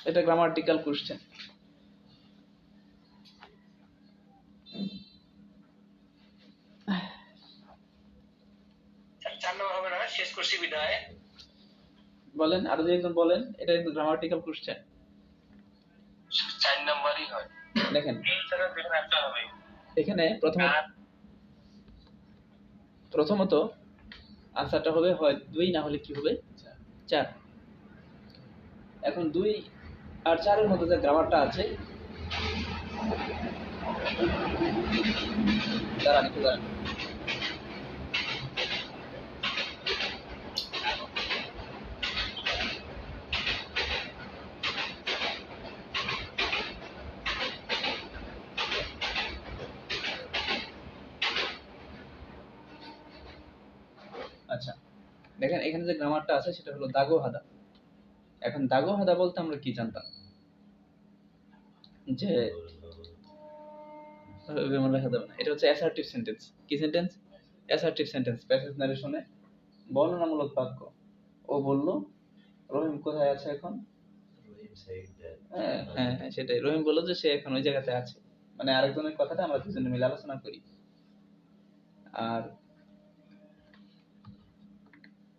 এটা গ্রামাটিক্যাল কোশ্চেন। চার নম্বর হবে না, শেষ করছি বিদায়। বলেন আরো যে একজন বলেন, এটা কিন্তু গ্রামাটিক্যাল কোশ্চেন। 4 নম্বরই হয়। দেখেন এই ছাড়া যেখানে একটা হবে। এখানে প্রথমত আনসারটা হবে হয় 2, না হলে কি হবে 4। এখন 2 আর 4 এর মধ্যে যে গ্রামারটা আছে, দাঁড়ান একটু দাঁড়ান। আচ্ছা দেখেন এখানে যে গ্রামারটা আছে সেটা হলো দাগো হাদা। এখন দাগো হাদা বলতে আমরা কি জানতাম? যে এটা হচ্ছে অ্যাসার্টিভ সেন্টেন্স। কি সেন্টেন্স? অ্যাসার্টিভ সেন্টেন্স, প্যাসেজ নারেশনে বর্ণনামূলক বাক্য। ও বলল রহিম কোথায় আছে এখন? হ্যাঁ হ্যাঁ হ্যাঁ, সেটাই, রহিম বলল যে সে এখন ওই জায়গাতে আছে, মানে আরেকজনের কথাটা আমরা দুজনে মিলে আলোচনা করি। আর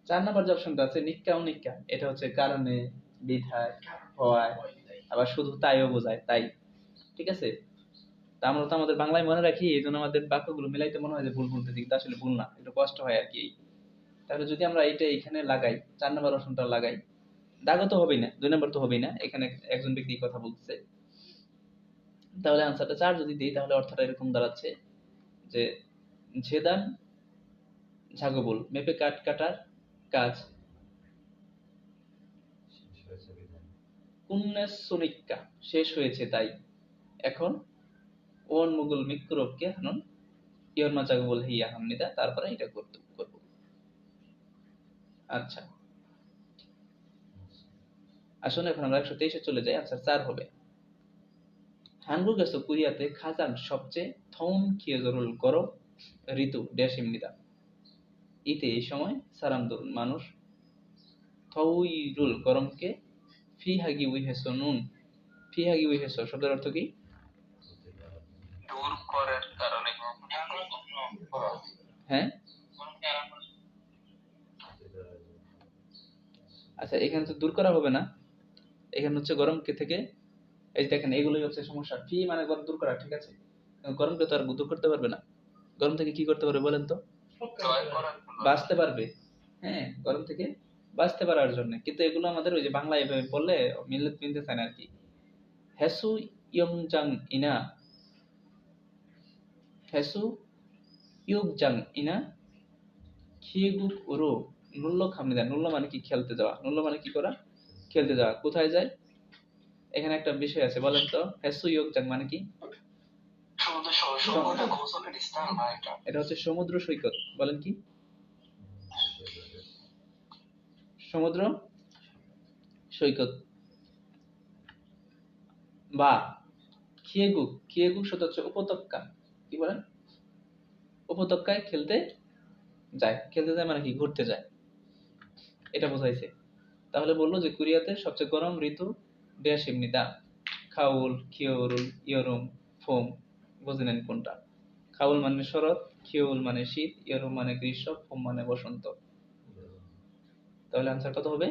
4 নাম্বার যে অপশনটা আছে নিক্কা ও নিক্কা, এটা হচ্ছে কারণে, বিধায়, হওয়ায়, আবার শুধু তাইও বোঝায়, তাই। ঠিক আছে, তা আমরা তো আমাদের বাংলায় মনে রাখি, এই জন্য আমাদের বাক্যগুলো মিলাইতে মনে হয় যে ভুল বলতেছি, কিন্তু আসলে ভুল না, একটু কষ্ট হয় আর কি। তাহলে যদি আমরা এইটা এখানে লাগাই, 4 নাম্বার অপশনটা লাগাই, দাগও তো হবেই না, 2 নাম্বার তো হবেই না, এখানে একজন ব্যক্তি কথা বলতেছে, তাহলে আনসারটা 4 যদি দিই তাহলে অর্থটা এরকম দাঁড়াচ্ছে যে ঝেদান ঝাগবুল মেপে কাট কাটার কাজ কুন্নেসুনিক্কা শেষ হয়েছে তাই এখন ওন মুঘল মিক্রবকে হানুন ইয়র্মা জাগবুল হিয়া হামনিদা তারপরে এটা করব। আচ্ছা আসুন এখন আমরা 123 চলে যাই, আনসার 4 হবে। 한국에서 코리아তে 가장 সবচেয়ে 더운 계절을 걸어 ঋতু ড্যাশ입니다. 이때 এই সময় 사람들 মানুষ 더위를 গরমকে 피하기 위해서는 피하기 위해서 শব্দের অর্থ কি? দূর করার কারণে হ্যাঁ, আচ্ছা এখানে তো দূর করা হবে না, এখানে হচ্ছে গরমকে থেকে, এই যে দেখেন এগুলোই হচ্ছে সমস্যা। ফি মানে গরম দূর করা, ঠিক আছে, কিন্তু গরমকে তো আর দূর করতে পারবে না। গরম থেকে কি করতে পারবে বলেন তো? জয় করার বাঁচতে পারবে, হ্যাঁ, গরম থেকে বাঁচতে পারার জন্য। কিন্তু এগুলো আমাদের ওই যে বাংলা এভাবে বললে মিলতে চায় না আর কি। হেসু ইয়ংজাং ইনা, হেসু ইয়ংজাং ইনা খিয়েগুক উরু নুল্ল খামনিদা। নুল্ল মানে কি? খেলতে যাওয়া। নুল্ল মানে কি করা? খেলতে যাওয়া। কোথায় যায়? এখানে একটা বিষয় আছে, বলেন তো হেসু ইয়ংজাং মানে কি? সমুদ্র গোসলের স্থান না এটা। এটা হচ্ছে সমুদ্র সৈকত। বলেন কি? সমুদ্র সৈকত। বা খিয়েগুক, খিয়েগুক শব্দ হচ্ছে উপত্যকা। কি বলেন? উপত্যকায় খেলতে যায়। খেলতে যায় মানে কি? ঘুরতে যায়, এটা বোঝাইছে। তাহলে বললো যে কোরিয়াতে সবচেয়ে গরম ঋতু ড্যাশ입니다. খাউল, খিওরুল, ইয়রুম, ফোম। বুঝে নেন কোনটা। খাউল মানে শরৎ, খিওল মানে শীত, ইয়রুম মানে গ্রীষ্ম, ফোম মানে বসন্ত। তাহলে আনসার কত হবে?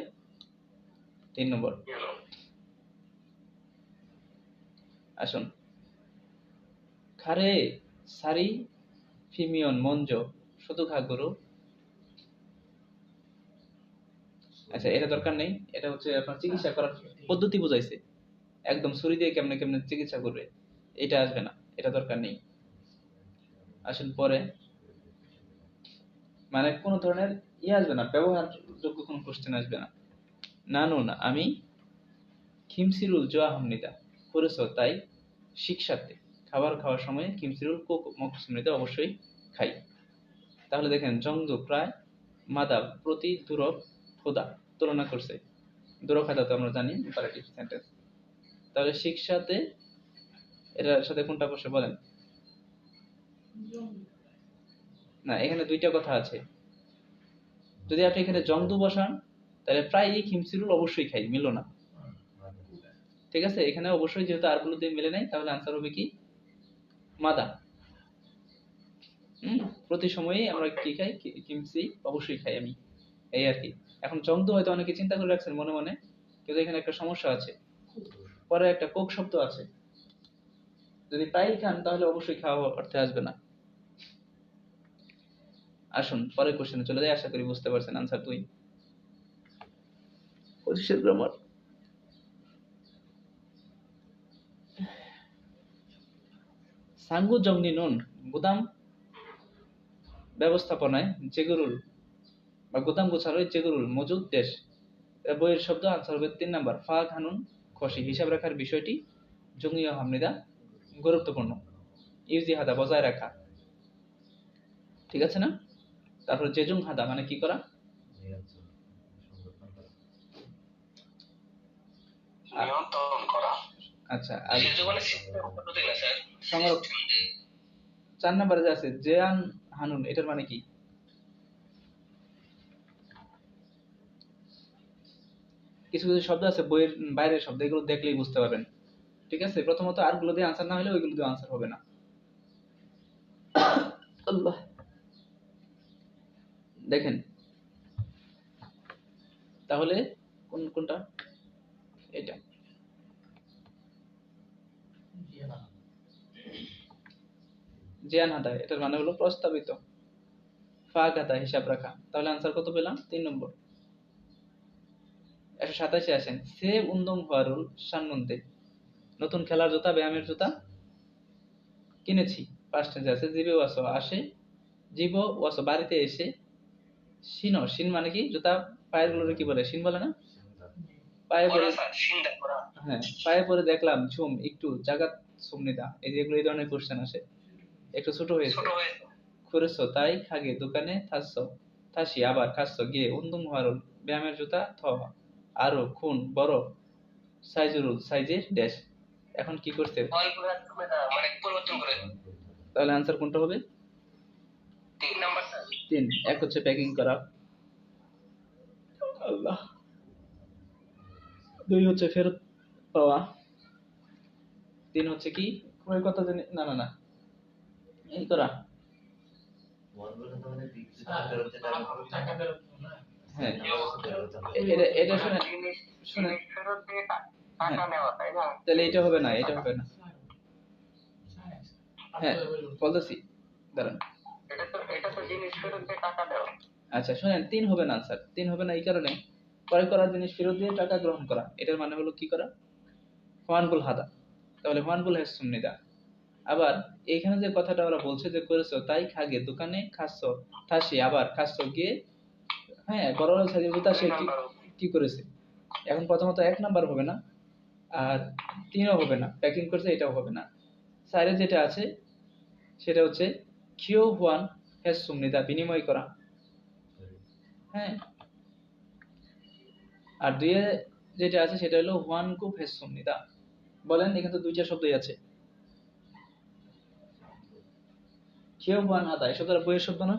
3 নম্বর। আসুন, খারে সারি ফিমিয়ন মঞ্জ শুধু খাগুরু। আচ্ছা এটা দরকার নেই, এটা হচ্ছে আপনার চিকিৎসা করার পদ্ধতি বুঝাইছে। একদম ছুরি দিয়ে কেমনে কেমনে চিকিৎসা করবে, এটা আসবে না, এটা দরকার নেই। আসুন পরে, মানে কোন ধরনের আসবে না, ব্যবহারযোগ্য কোন কোশ্চেন আসবে না। নানুন আমি খিমসিরুল জোয়াহামনিদা করেছো তাই শিক্ষার্থী। খাবার খাওয়ার সময় খিমসিরুল কোক মকসুমনিদা অবশ্যই খাই। তাহলে দেখেন জংদু প্রায় মাদা প্রতি দূরক খোদা তুলনা করছে। দূরক খাদা তো আমরা জানি ইম্পারেটিভ সেন্টেন্স। তাহলে শিক্ষাতে এটার সাথে কোনটা বসে বলেন? না, এখানে দুইটা কথা আছে। যদি আপনি এখানে জংদু বসান তাহলে প্রায় খিমসিরুল অবশ্যই খাই, মিলল না। ঠিক আছে, এখানে অবশ্যই যেহেতু আরগুলো দিয়ে মিলে নাই, তাহলে আনসার হবে কি? মাদা। প্রতি সময়ই আমরা কি খাই? কিমচি অবশ্যই খাই আমি, এই আর কি। এখন জংদু হয়তো অনেকে চিন্তা করে রাখছেন মনে মনে, কিন্তু এখানে একটা সমস্যা আছে। পরে একটা কোক শব্দ আছে, যদি প্রায়ই খান তাহলে অবশ্যই খাওয়া অর্থে আসবে না। আসুন পরের কোশ্চেনে চলে যাই, আশা করি বুঝতে পারছেন। Answer 2, position grammar. 상구정리는 গুদাম ব্যবস্থাপনায় যেগুলোর বা গুদাম গোছানোর যেগুলোর মজুদ দেশ। বইয়ের শব্দ আনসার হবে 3 নাম্বার। ফা খানুন খসি হিসাব রাখার বিষয়টি জঙ্গিয়া হামনিদা গুরুত্বপূর্ণ। ইউজি হাদা বজায় রাখা, ঠিক আছে না? তারপর জেজুং হাদা মানে কি করা? নিয়ন্ত্রণ করা। আচ্ছা, আর স্যার সংরক্ষণ 4 নম্বরে যে আছে জেয়ান হানুন, এটার মানে কি? কিছু কিছু শব্দ আছে বইয়ের বাইরের শব্দ, এগুলো দেখলেই বুঝতে পারবেন। ঠিক আছে, প্রথমত আর গুলো দিয়ে আনসার না হলে ওইগুলো দিয়ে আনসার হবে না। আল্লাহ, দেখেন তাহলে কোনটা? এটা জিয়ান হাদা, এটার মানে হলো প্রস্তাবিত। ফা গাদা হিসাব রাখা, তাহলে আনসার কত পেলাম? 3 নম্বর। 127 আসেন। সে উন্দং হওয়ারুল সান্নন্তে নতুন খেলার জুতা, ব্যায়ামের জুতা কিনেছি। পাস্ট টেন্সে আছে। জিবে ওয়াসো আসে, জীব ওয়াসো বাড়িতে এসে, শিন, শিন মানে কি? জুতা পায়ের গুলোরে কি বলে? শিন বলে না? পায়ে পরে, হ্যাঁ, পায়ে পরে দেখলাম ঝুম একটু জাগাত সুমনিদা। এই যে এগুলো এই ধরনের কোশ্চেন আসে, একটু ছোট হয়েছে। খুরেছো তাই খাগে দোকানে থাসছো থাসি আবার খাচ্ছো গিয়ে উন্দুম হারুল ব্যায়ামের জুতা থ আরো খুন বড় সাইজুরুল সাইজের ড্যাশ। এখন কি করছে? অল্প রাখবে না, মানে পরিবর্তন করে। তাহলে आंसर কোনটা হবে? 3 নাম্বার স্যার। 3। এক হচ্ছে প্যাকিং করা, আল্লাহ। 2 হচ্ছে ফেরত পাওয়া, 3 হচ্ছে কি ক্রয় কথা জানি না না না এই করা। হ্যাঁ এটা শুনেন শুনেন, ফেরত দিয়ে টাকা নেওয়া, তাই না? তাহলে এটা হবে না, এটা হবে না। হ্যাঁ বলতেছি, দাঁড়ান। এটা তো জিনিস ফেরত দিয়ে টাকা দেওয়া। আচ্ছা শুনেন, 3 হবে না স্যার, 3 হবে না এই কারণে, ক্রয় করার জিনিস ফেরত দিয়ে টাকা গ্রহণ করা, এটার মানে হলো কি করা? হুয়ানবুল হাদা। তাহলে হুয়ানবুল হেসুম নিদা। আবার এইখানে যে কথাটা ওরা বলছে যে করেছো তাই খাগে দোকানে খাচ্ছো থাসি, আবার খাচ্ছো গিয়ে, হ্যাঁ বড় বড় সাইজের জুতা সে কি করেছে। এখন প্রথমত 1 নাম্বার হবে না, আর 3ও হবে না, প্যাকিং করছে এটাও হবে না। সাইডে যেটা আছে সেটা হচ্ছে খিও হুয়ান হেসুম নিদা, বিনিময় করা। হ্যাঁ, আর 2 এ যেটা আছে সেটা হলো হুয়ান কুপ হেসুম নিদা। বলেন, এখানে তো 2টা শব্দই আছে। খিও হুয়ান হাদা এই শব্দটা বইয়ের শব্দ না?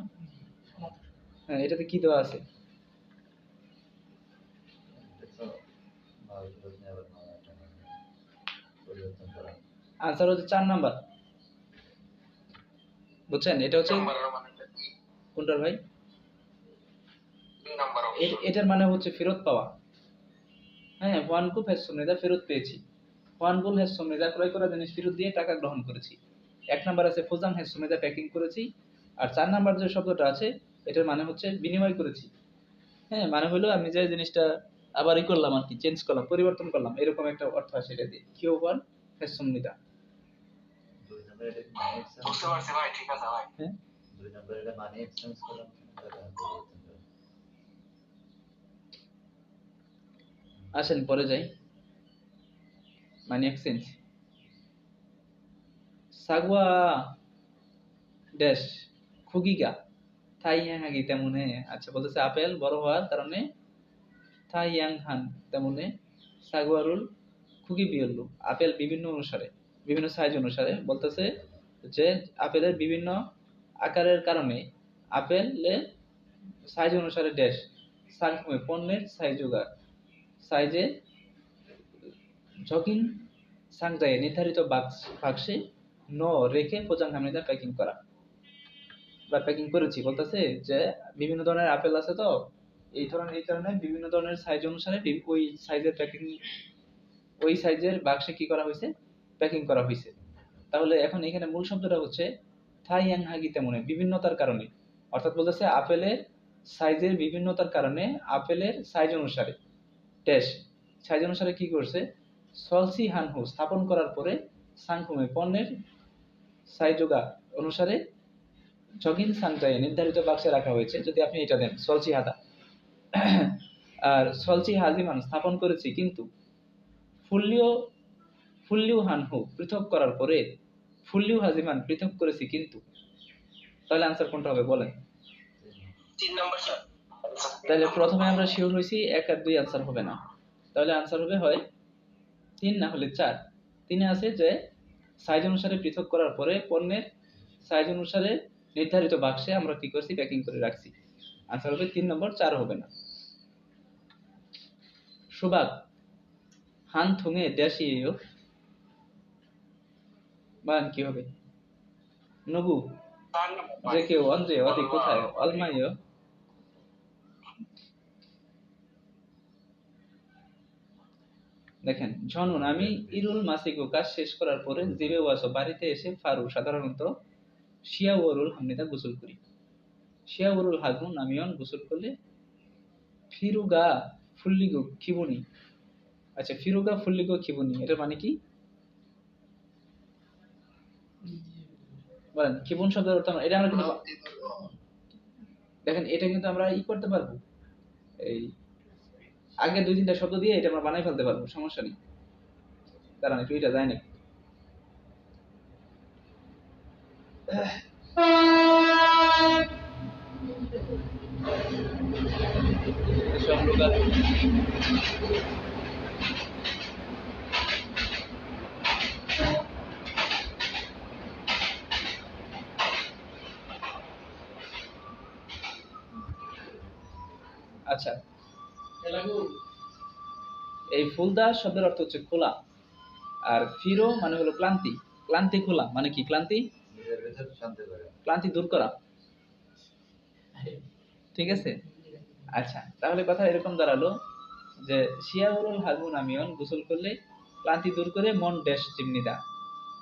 হ্যাঁ, এটাতে কি দেওয়া আছে? আনসার হচ্ছে 4 নাম্বার, বুঝছেন? এটা হচ্ছে কোনটার ভাই? এটার মানে হচ্ছে ফেরত পাওয়া। হ্যাঁ, ওয়ান কুপ হ্যাজ সুমনিদা, ফেরত পেয়েছি। ওয়ান বুল হ্যাজ সুমনিদা, ক্রয় করা জিনিস ফেরত দিয়ে টাকা গ্রহণ করেছি। 1 নাম্বার আছে ফুজাং হ্যাজ সুমনিদা, প্যাকিং করেছি। আর 4 নাম্বার যে শব্দটা আছে এটার মানে হচ্ছে বিনিময় করেছি। হ্যাঁ, মানে হলো আমি যে জিনিসটা আবার করলাম আর কি, চেঞ্জ করলাম, পরিবর্তন করলাম, এরকম একটা অর্থ আসে এটা দিয়ে। কিও ওয়ান হ্যাজ সুমনিদা। বুঝতে পারছি ভাই, ঠিক আছে ভাই। হ্যাঁ, 2 নম্বরে এটা মানি এক্সচেঞ্জ করলাম, আসেন পরে যাই। মানি এক্সচেঞ্জ সাগুয়া ড্যাশ খুগিগা থাই ইয়াং হাগি তেমনে। আচ্ছা, বলতেছে আপেল বড় হওয়ার কারণে থাই ইয়াং হান তেমনে সাগুয়ারুল খুগি বিয়ল্লু। আপেল বিভিন্ন অনুসারে, বিভিন্ন সাইজ অনুসারে, বলতেছে যে আপেলের বিভিন্ন আকারের কারণে আপেলের সাইজ অনুসারে ড্যাশ সাংসমে পণ্যের সাইজে ঝকিন সাংজায়ে নির্ধারিত বাক্সে ন রেখে পোজাং হামিদা প্যাকিং করা বা প্যাকিং করেছি। বলতেছে যে বিভিন্ন ধরনের আপেল আছে, তো এই ধরনের বিভিন্ন ধরনের সাইজ অনুসারে ওই সাইজের প্যাকিং, ওই সাইজের বাক্সে কি করা হয়েছে? প্যাকিং করা হয়েছে। তাহলে এখন এখানে মূল শব্দটা হচ্ছে থাই ইয়াং হাগি তেমনে, বিভিন্নতার কারণে। অর্থাৎ বলতেছে আপেলের সাইজের বিভিন্নতার কারণে আপেলের সাইজ অনুসারে ড্যাশ সাইজ অনুসারে কি করছে? সলসি হানহু স্থাপন করার পরে সাংকুমে পণ্যের সাইজোগা অনুসারে জগিন সাংজায়ে নির্ধারিত বাক্সে রাখা হয়েছে। যদি আপনি এটা দেন সলসি হাদা, আর সলসি হাজিমান স্থাপন করেছি কিন্তু ফুল্লিউ হানহু পৃথক করার পরে ফুল্লিউ হাজিমান পৃথক করেছি কিন্তু। তাহলে আনসার কোনটা হবে বলেন? 3 নাম্বার স্যার। তাহলে প্রথমে আমরা শিওর হইছি 1 আর 2 আনসার হবে না, তাহলে আনসার হবে হয় 3 না হলে 4। 3 আছে যে সাইজ অনুসারে পৃথক করার পরে পণ্যের সাইজ অনুসারে নির্ধারিত বাক্সে আমরা কি করছি? প্যাকিং করে রাখছি। আনসার হবে 3 নম্বর, 4 হবে না। সুবাক হান থুঙে দেশিও মান কি হবে? নগু যে কেউ অন্দ্রে অদি কোথায় অলমাইও। দেখেন, ঝনুন আমি ইরুল মাসিকো কাজ শেষ করার পরে জিবে ওয়াসো বাড়িতে এসে ফারু সাধারণত শিয়া ওরুল হামনিদা গোসল করি। শিয়া ওরুল হাগুন আমিয়ন গোসল করলে ফিরুগা ফুল্লিগো খিবুনি। আচ্ছা, ফিরুগা ফুল্লিগো খিবুনি এটার মানে কি বলেন? খিবুন শব্দের অর্থ এটা আমরা কিন্তু দেখেন, এটা কিন্তু আমরা করতে পারবো, এই আগে 2-3টা শব্দ দিয়ে এটা আমরা বানাই ফেলতে পারবো, সমস্যা নেই। দাঁড়ান একটু এটা যায় না। সব লোক আচ্ছা, এই ফুলদা শব্দের অর্থ হচ্ছে খোলা, আর ফিরো মানে হলো ক্লান্তি। ক্লান্তি খোলা মানে কি? ক্লান্তি নিজের ভিতর শান্তি করে। ক্লান্তি দূর করা। ঠিক আছে। আচ্ছা, তাহলে কথা এরকম দাঁড়ালো যে শিয়াউরুল হাগুন আমিয়ন গোসল করলে ক্লান্তি দূর করে মন ড্যাশ চিমনিদা।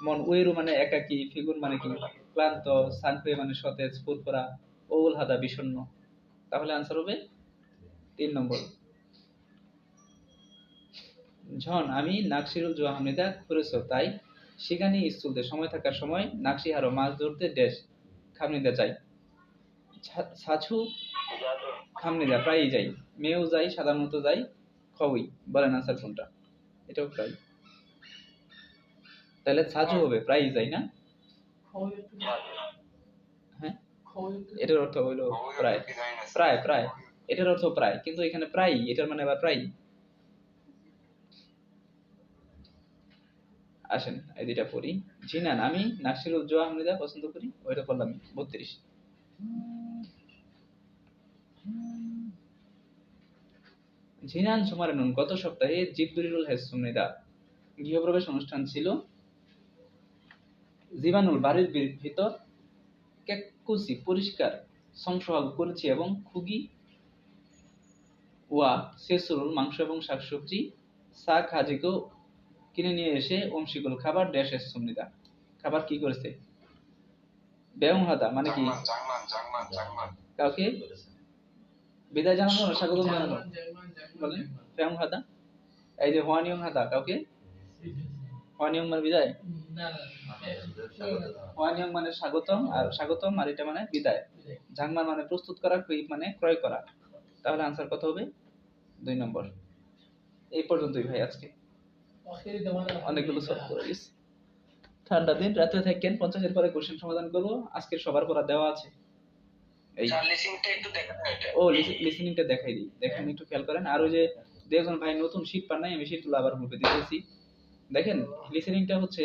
মন ওয়েরু মানে একাকী, ফিগুন মানে কি ক্লান্ত, সানফে মানে সতেজ, ফুরফুরা, ওউল হাদা বিষণ্ণ। তাহলে আনসার হবে 3 নম্বর। ঝন আমি নাকশিরুল জোয়াহমিদা খুরেছো তাই শিগানি স্কুলতে সময় থাকার সময় নাকশি হারো মাছ ধরতে ড্যাশ খামনিদা যাই। ছাছু খামনিদা প্রায়ই যাই, মেয়েও যাই, সাধারণত যাই, খবই। বলেন আনসার কোনটা? এটাও প্রায়। তাহলে ছাছু হবে প্রায়ই যাই না? হ্যাঁ, এটার অর্থ হইলো প্রায়। প্রায় প্রায় এটার অর্থ প্রায়, কিন্তু এখানে প্রায় এটার মানে আবার প্রায়। আসেন এই দুইটা পড়ি। জিনান আমি নাকশিরুল জোয়াহমিদা পছন্দ করি, ওইটা করলাম 32। জিনান সুমারেনুন গত সপ্তাহে জিবদুরিরুল হেসুমিদা গৃহপ্রবেশ অনুষ্ঠান ছিল। জীবাণুর বাড়ির ভিতর কেকুসি পরিষ্কার সংসর্গ করেছি এবং খুগি ওয়া সেসুরুল মাংস এবং শাকসবজি শাক হাজিকেও কিনে নিয়ে এসে অংশীকুল খাবার ড্যাশ সুমনিদা। খাবার কি করেছে? বেউং হাদা মানে কি? কাউকে বিদায় জানানো না স্বাগতম জানানো? বলেন বেউং হাদা। এই যে হোয়ানিয়ং হাদা কাউকে, হোয়ানিয়ং মানে বিদায়, হোয়ানিয়ং মানে স্বাগতম, আর স্বাগতম আর এটা মানে বিদায়। জাংমান মানে প্রস্তুত করা, কুইপ মানে ক্রয় করা। তাহলে আনসার কত হবে? 2 নম্বর। এই পর্যন্তই ভাই আজকে, অনেকগুলো সলভ করে দিস। ঠান্ডা দিন, রাত্রে থাকেন, 50 এর পরে কোশ্চেন সমাধান করবো। আজকের সবার পড়া দেওয়া আছে। এই লিসিংটা একটু দেখেন এটা। ও লিসেনিংটা দেখাই দিই, দেখেন একটু খেয়াল করেন। আর ওই যে দেখুন ভাই নতুন শীট পান নাই, আমি শীটগুলো আবার গ্রুপে দিতেছি। দেখেন লিসেনিংটা হচ্ছে